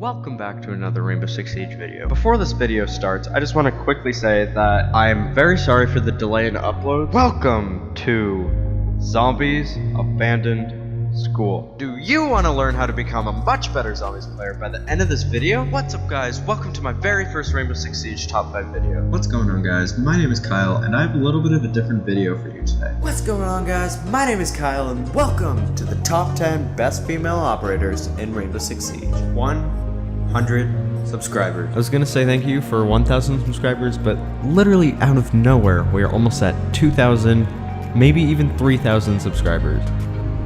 Welcome back to another Rainbow Six Siege video. Before this video starts, I just want to quickly say that I'm very sorry for the delay in upload. Welcome to Zombies Abandoned School. Do you want to learn how to become a much better Zombies player by the end of this video? What's up guys, welcome to my very first Rainbow Six Siege top 5 video. What's going on guys, my name is Kyle and I have a little bit of a different video for you today. What's going on guys, my name is Kyle and welcome to the top 10 best female operators in Rainbow Six Siege. 100 subscribers. I was gonna say thank you for 1,000 subscribers, but literally out of nowhere, we are almost at 2,000, maybe even 3,000 subscribers.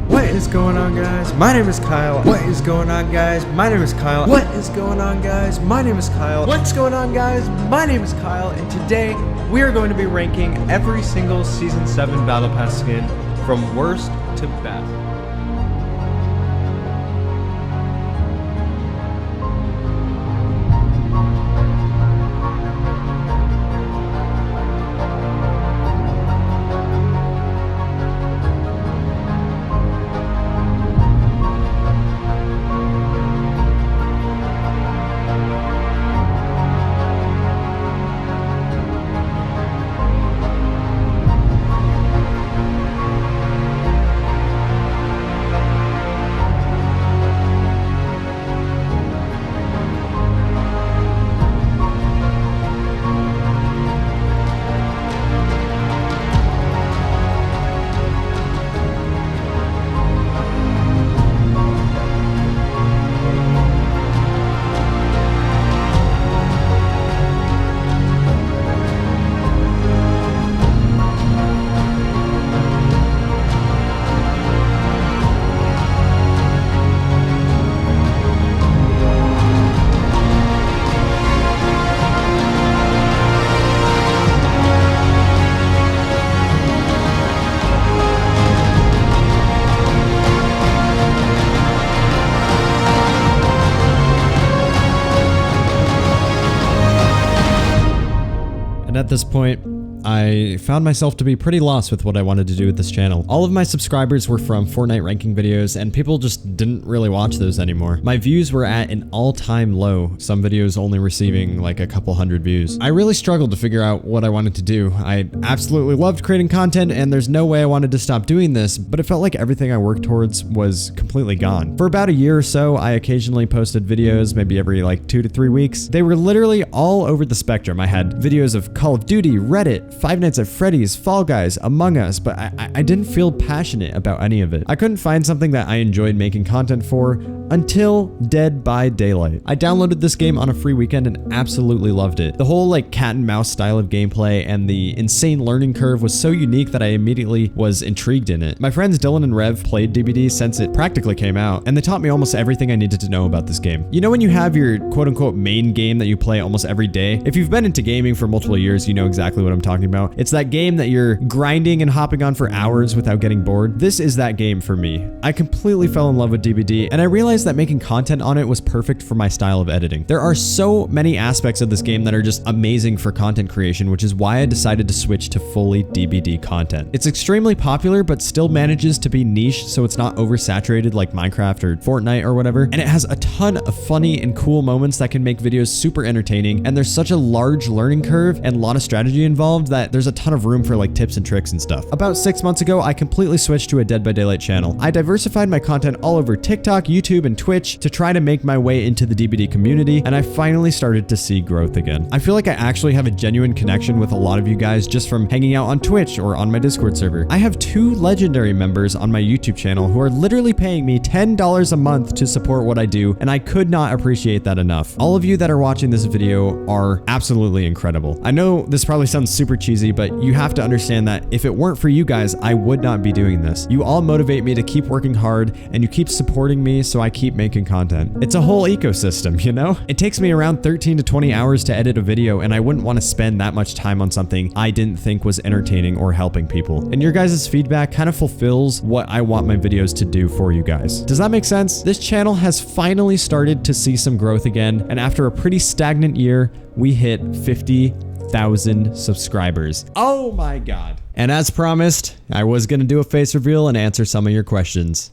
What is going on guys? My name is Kyle. What is going on guys? My name is Kyle. What is going on guys? My name is Kyle. What's going on guys? My name is Kyle and today we are going to be ranking every single Season 7 Battle Pass skin from worst to best. At this point, I found myself to be pretty lost with what I wanted to do with this channel. All of my subscribers were from Fortnite ranking videos, and people just didn't really watch those anymore. My views were at an all-time low, some videos only receiving like a couple hundred views. I really struggled to figure out what I wanted to do. I absolutely loved creating content, and there's no way I wanted to stop doing this, but it felt like everything I worked towards was completely gone. For about a year or so, I occasionally posted videos, maybe every like 2 to 3 weeks. They were literally all over the spectrum. I had videos of Call of Duty, Reddit, Five Nights at Freddy's, Fall Guys, Among Us, but I didn't feel passionate about any of it. I couldn't find something that I enjoyed making content for until Dead by Daylight. I downloaded this game on a free weekend and absolutely loved it. The whole like cat and mouse style of gameplay and the insane learning curve was so unique that I immediately was intrigued in it. My friends Dylan and Rev played DBD since it practically came out, and they taught me almost everything I needed to know about this game. You know when you have your quote-unquote main game that you play almost every day? If you've been into gaming for multiple years, you know exactly what I'm talking about. It's that game that you're grinding and hopping on for hours without getting bored. This is that game for me. I completely fell in love with DBD, and I realized that making content on it was perfect for my style of editing. There are so many aspects of this game that are just amazing for content creation, which is why I decided to switch to fully DBD content. It's extremely popular, but still manages to be niche, so it's not oversaturated like Minecraft or Fortnite or whatever, and it has a ton of funny and cool moments that can make videos super entertaining, and there's such a large learning curve and a lot of strategy involved that there's a ton of room for like tips and tricks and stuff. About 6 months ago, I completely switched to a Dead by Daylight channel. I diversified my content all over TikTok, YouTube, and Twitch to try to make my way into the DBD community, and I finally started to see growth again. I feel like I actually have a genuine connection with a lot of you guys just from hanging out on Twitch or on my Discord server. I have 2 legendary members on my YouTube channel who are literally paying me $10 a month to support what I do, and I could not appreciate that enough. All of you that are watching this video are absolutely incredible. I know this probably sounds super cheesy, but you have to understand that if it weren't for you guys, I would not be doing this. You all motivate me to keep working hard, and you keep supporting me, so I keep making content. It's a whole ecosystem, you know? It takes me around 13 to 20 hours to edit a video, and I wouldn't want to spend that much time on something I didn't think was entertaining or helping people. And your guys' feedback kind of fulfills what I want my videos to do for you guys. Does that make sense? This channel has finally started to see some growth again, and after a pretty stagnant year, we hit 50,000 subscribers. Oh my God. And as promised, I was gonna do a face reveal and answer some of your questions.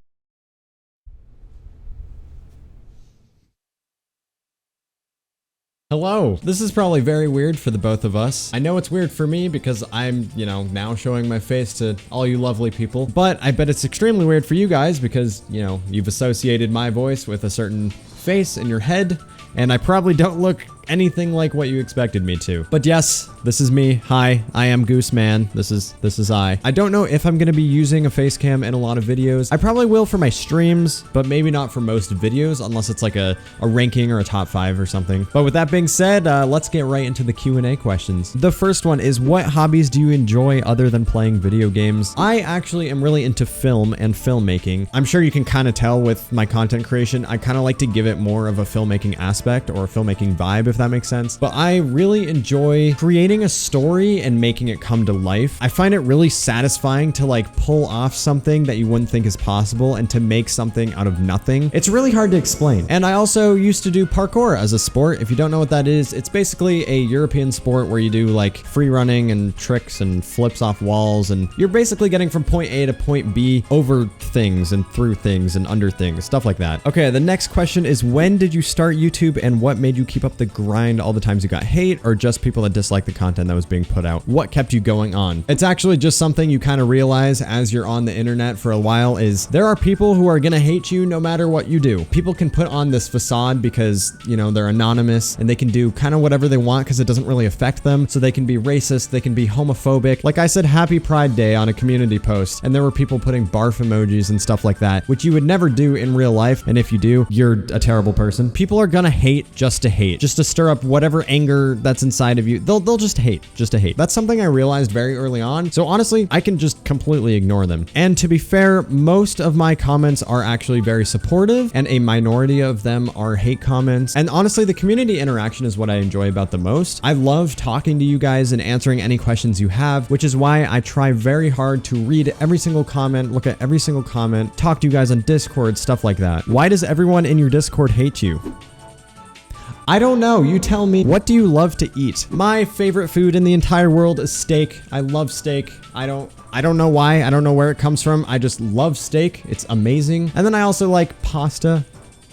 Hello. This is probably very weird for the both of us. I know it's weird for me because I'm, now showing my face to all you lovely people, but I bet it's extremely weird for you guys because, you've associated my voice with a certain face in your head, and I probably don't look anything like what you expected me to. But yes, this is me. Hi, I am Goose Man. This is I. I don't know if I'm gonna be using a face cam in a lot of videos. I probably will for my streams, but maybe not for most videos unless it's like a ranking or a top 5 or something. But with that being said, let's get right into the Q&A questions. The first one is, what hobbies do you enjoy other than playing video games? I actually am really into film and filmmaking. I'm sure you can kind of tell with my content creation, I kind of like to give it more of a filmmaking aspect or a filmmaking vibe, if that makes sense. But I really enjoy creating a story and making it come to life. I find it really satisfying to like pull off something that you wouldn't think is possible and to make something out of nothing. It's really hard to explain. And I also used to do parkour as a sport. If you don't know what that is, it's basically a European sport where you do like free running and tricks and flips off walls, and you're basically getting from point A to point B over things and through things and under things, stuff like that. Okay, the next question is, when did you start YouTube and what made you keep up the grind all the times you got hate or just people that dislike the content that was being put out? What kept you going on? It's actually just something you kind of realize as you're on the internet for a while, is there are people who are gonna hate you no matter what you do. People can put on this facade because, they're anonymous and they can do kind of whatever they want because it doesn't really affect them. So they can be racist, they can be homophobic. Like I said, Happy Pride Day on a community post, and there were people putting barf emojis and stuff like that, which you would never do in real life. And if you do, you're a terrible person. People are gonna hate, just to stir up whatever anger that's inside of you. They'll just hate, just to hate. That's something I realized very early on. So honestly, I can just completely ignore them. And to be fair, most of my comments are actually very supportive, and a minority of them are hate comments. And honestly, the community interaction is what I enjoy about the most. I love talking to you guys and answering any questions you have, which is why I try very hard to read every single comment, look at every single comment, talk to you guys on Discord, stuff like that. Why does everyone in your Discord hate you? I don't know, you tell me. What do you love to eat? My favorite food in the entire world is steak. I love steak. I don't know why. I don't know where it comes from. I just love steak. It's amazing. And then I also like pasta.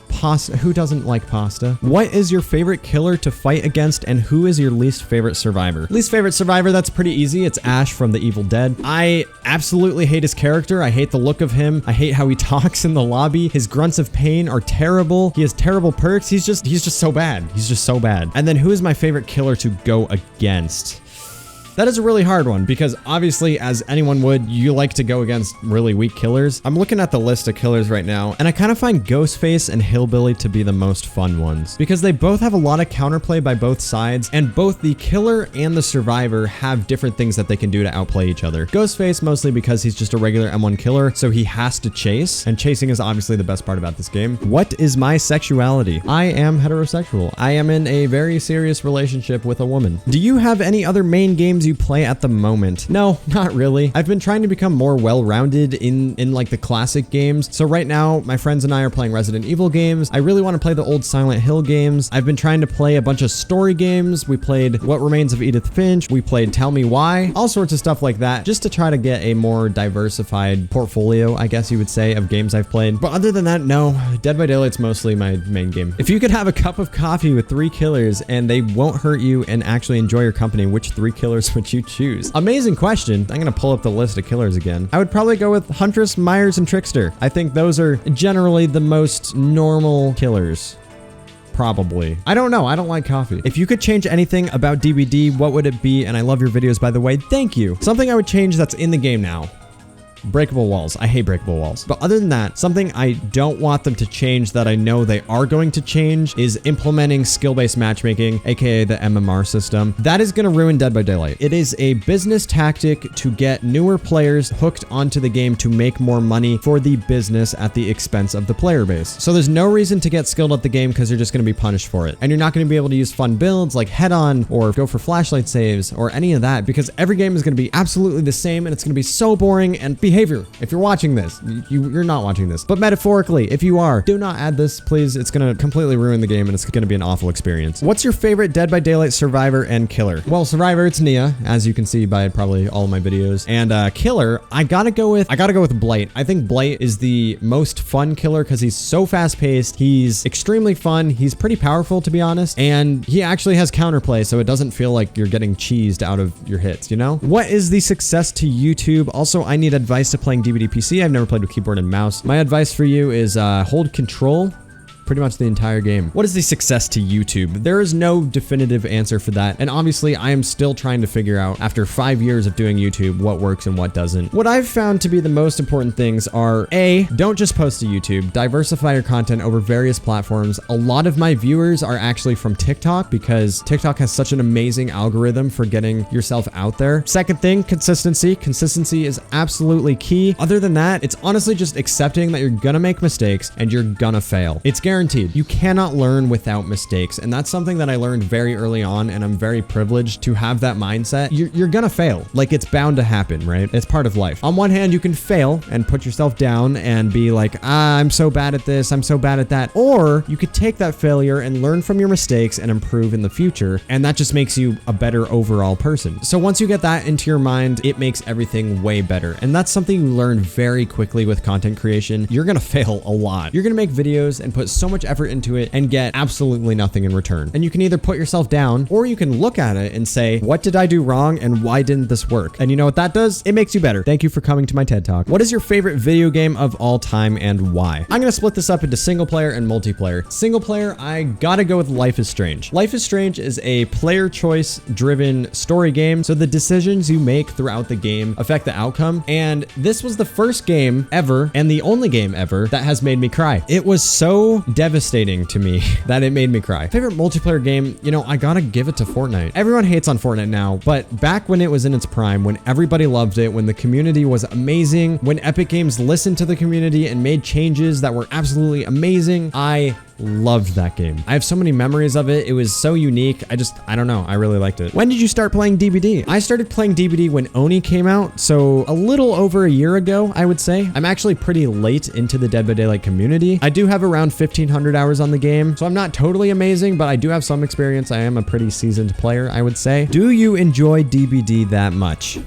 Pasta. Who doesn't like pasta? What is your favorite killer to fight against, and who is your least favorite survivor? Least favorite survivor, that's pretty easy. It's Ash from The Evil Dead. I absolutely hate his character. I hate the look of him. I hate how he talks in the lobby. His grunts of pain are terrible. He has terrible perks. He's just so bad. He's just so bad. And then who is my favorite killer to go against? That is a really hard one because obviously, as anyone would, you like to go against really weak killers. I'm looking at the list of killers right now, and I kind of find Ghostface and Hillbilly to be the most fun ones because they both have a lot of counterplay by both sides, and both the killer and the survivor have different things that they can do to outplay each other. Ghostface mostly because he's just a regular M1 killer, so he has to chase, and chasing is obviously the best part about this game. What is my sexuality? I am heterosexual. I am in a very serious relationship with a woman. Do you have any other main games you play at the moment? No, not really. I've been trying to become more well-rounded in like the classic games. So right now, my friends and I are playing Resident Evil games. I really want to play the old Silent Hill games. I've been trying to play a bunch of story games. We played What Remains of Edith Finch. We played Tell Me Why. All sorts of stuff like that, just to try to get a more diversified portfolio, I guess you would say, of games I've played. But other than that, no. Dead by Daylight's mostly my main game. If you could have a cup of coffee with 3 killers and they won't hurt you and actually enjoy your company, which 3 killers would you choose? Amazing question. I'm gonna pull up the list of killers again. I would probably go with Huntress, Myers, and Trickster. I think those are generally the most normal killers. Probably. I don't know. I don't like coffee. If you could change anything about DBD, what would it be? And I love your videos, by the way. Thank you. Something I would change that's in the game now. Breakable walls. I hate breakable walls. But other than that, something I don't want them to change that I know they are going to change is implementing skill-based matchmaking, aka the MMR system. That is going to ruin Dead by Daylight. It is a business tactic to get newer players hooked onto the game to make more money for the business at the expense of the player base. So there's no reason to get skilled at the game because you're just going to be punished for it. And you're not going to be able to use fun builds like head-on or go for flashlight saves or any of that because every game is going to be absolutely the same and it's going to be so boring. And Behavior, if you're watching this, you're not watching this, but metaphorically, if you are, do not add this, please. It's gonna completely ruin the game and it's gonna be an awful experience. What's your favorite Dead by Daylight survivor and killer? Well, survivor, it's Nia, as you can see by probably all of my videos. And killer, I gotta go with Blight. I think Blight is the most fun killer because he's so fast paced. He's extremely fun. He's pretty powerful, to be honest. And he actually has counterplay, so it doesn't feel like you're getting cheesed out of your hits, you know? What is the success to YouTube? Also, I need advice to playing DVD PC. I've never played with keyboard and mouse. My advice for you is hold control pretty much the entire game. What is the success to YouTube? There is no definitive answer for that. And obviously I am still trying to figure out, after 5 years of doing YouTube, what works and what doesn't. What I've found to be the most important things are A, don't just post to YouTube, diversify your content over various platforms. A lot of my viewers are actually from TikTok because TikTok has such an amazing algorithm for getting yourself out there. Second thing, consistency. Consistency is absolutely key. Other than that, it's honestly just accepting that you're gonna make mistakes and you're gonna fail. It's guaranteed. You cannot learn without mistakes. And that's something that I learned very early on, and I'm very privileged to have that mindset. You're gonna fail. Like, it's bound to happen, right? It's part of life. On one hand, you can fail and put yourself down and be like, I'm so bad at this, I'm so bad at that. Or you could take that failure and learn from your mistakes and improve in the future. And that just makes you a better overall person. So once you get that into your mind, it makes everything way better. And that's something you learn very quickly with content creation. You're gonna fail a lot. You're gonna make videos and put so much effort into it and get absolutely nothing in return. And you can either put yourself down or you can look at it and say, what did I do wrong and why didn't this work? And you know what that does? It makes you better. Thank you for coming to my TED Talk. What is your favorite video game of all time and why? I'm gonna split this up into single player and multiplayer. Single player, I gotta go with Life is Strange. Life is Strange is a player choice driven story game, so the decisions you make throughout the game affect the outcome. And this was the first game ever and the only game ever that has made me cry. It was so devastating to me that it made me cry. Favorite multiplayer game, you know, I gotta give it to Fortnite. Everyone hates on Fortnite now, but back when it was in its prime, when everybody loved it, when the community was amazing, when Epic Games listened to the community and made changes that were absolutely amazing, I loved that game. I have so many memories of it. It was so unique. I don't know. I really liked it. When did you start playing DBD? I started playing DBD when Oni came out, so a little over a year ago, I would say. I'm actually pretty late into the Dead by Daylight community. I do have around 1,500 hours on the game, so I'm not totally amazing, but I do have some experience. I am a pretty seasoned player, I would say. Do you enjoy DBD that much?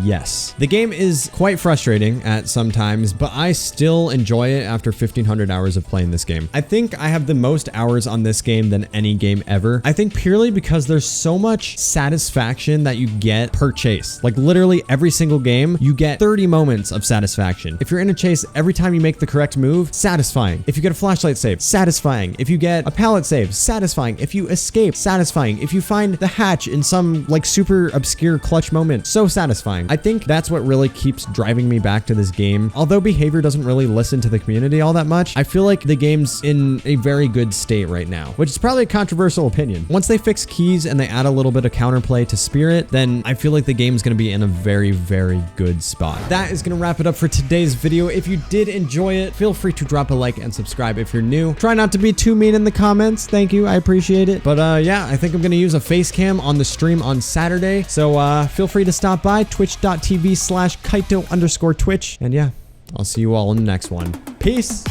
Yes. The game is quite frustrating at some times, but I still enjoy it after 1,500 hours of playing this game. I think I have the most hours on this game than any game ever. I think purely because there's so much satisfaction that you get per chase. Like literally every single game, you get 30 moments of satisfaction. If you're in a chase, every time you make the correct move, satisfying. If you get a flashlight save, satisfying. If you get a pallet save, satisfying. If you escape, satisfying. If you find the hatch in some like super obscure clutch moment, so satisfying. I think that's what really keeps driving me back to this game. Although behavior doesn't really listen to the community all that much, I feel like the game's in a very good state right now, which is probably a controversial opinion. Once they fix keys and they add a little bit of counterplay to Spirit, then I feel like the game's gonna be in a very, very good spot. That is gonna wrap it up for today's video. If you did enjoy it, feel free to drop a like and subscribe if you're new. Try not to be too mean in the comments. Thank you, I appreciate it. But yeah, I think I'm gonna use a face cam on the stream on Saturday. So feel free to stop by twitch.tv/Kyto_Twitch. And yeah, I'll see you all in the next one. Peace.